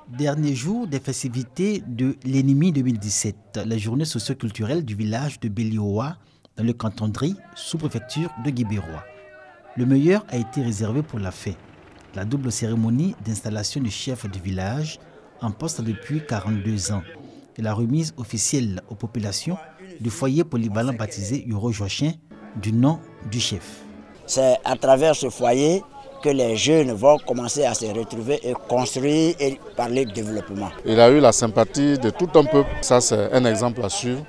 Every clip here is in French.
Dernier jour des festivités de l'Ennemi 2017, la journée socio-culturelle du village de Béliowa, dans le canton de Ri, sous-préfecture de Guibérois. Le meilleur a été réservé pour la fin. La double cérémonie d'installation du chef du village, en poste depuis 42 ans, et la remise officielle aux populations du foyer polyvalent baptisé Yoro Joachim, du nom du chef. C'est à travers ce foyer que les jeunes vont commencer à se retrouver et construire et parler de développement. Il a eu la sympathie de tout un peuple. Ça, c'est un exemple à suivre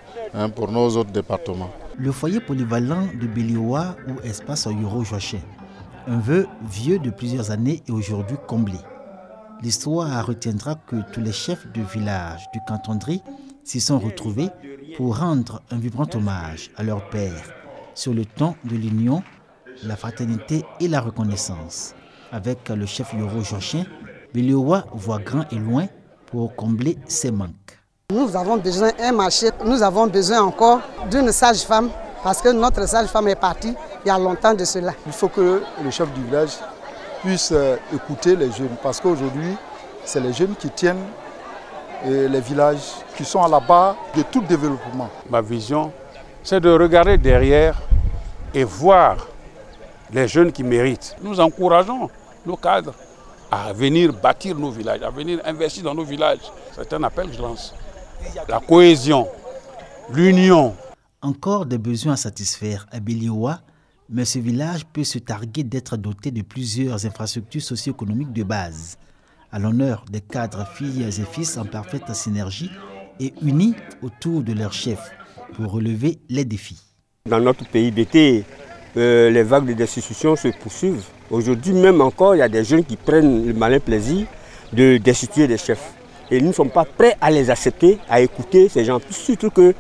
pour nos autres départements. Le foyer polyvalent de Béliowa ou espace Yoro Joachim, un vœu vieux de plusieurs années et aujourd'hui comblé. L'histoire retiendra que tous les chefs de village du canton de Ri s'y sont retrouvés pour rendre un vibrant hommage à leur père sur le ton de l'union, la fraternité et la reconnaissance. Avec le chef Yoro Joachim, Béliowa voit grand et loin pour combler ses manques. Nous avons besoin d'un marché, nous avons besoin encore d'une sage-femme parce que notre sage-femme est partie il y a longtemps de cela. Il faut que le chef du village puisse écouter les jeunes parce qu'aujourd'hui, c'est les jeunes qui tiennent les villages, qui sont à la base de tout développement. Ma vision, c'est de regarder derrière et voir les jeunes qui méritent. Nous encourageons nos cadres à venir bâtir nos villages, à venir investir dans nos villages. C'est un appel que je lance. La cohésion, l'union. Encore des besoins à satisfaire à Béliowa, mais ce village peut se targuer d'être doté de plusieurs infrastructures socio-économiques de base, à l'honneur des cadres filles et fils en parfaite synergie et unis autour de leur chef pour relever les défis. Dans notre pays d'été, les vagues de destitution se poursuivent. Aujourd'hui même encore, il y a des jeunes qui prennent le malin plaisir de destituer des chefs. Et nous ne sommes pas prêts à les accepter, à écouter ces gens. Surtout que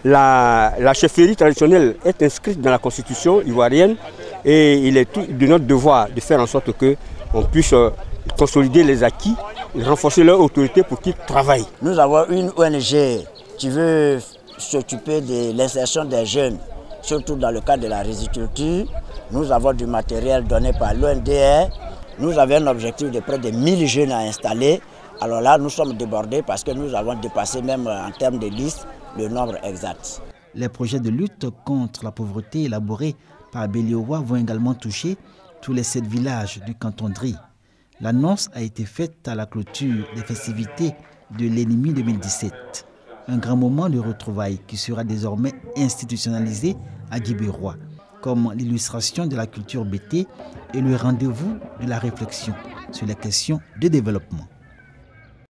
la chefferie traditionnelle est inscrite dans la constitution ivoirienne et il est de notre devoir de faire en sorte qu'on puisse consolider les acquis, renforcer leur autorité pour qu'ils travaillent. Nous avons une ONG qui veut s'occuper de l'insertion des jeunes, surtout dans le cadre de la riziculture. Nous avons du matériel donné par l'ONDR. Nous avons un objectif de près de 1000 jeunes à installer. Alors là, nous sommes débordés parce que nous avons dépassé même en termes de liste le nombre exact. Les projets de lutte contre la pauvreté élaborés par Béliowa vont également toucher tous les 7 villages du canton de Ri. L'annonce a été faite à la clôture des festivités de l'Ennemi 2017. Un grand moment de retrouvailles qui sera désormais institutionnalisé à Guibérois, comme l'illustration de la culture BT et le rendez-vous de la réflexion sur les questions de développement.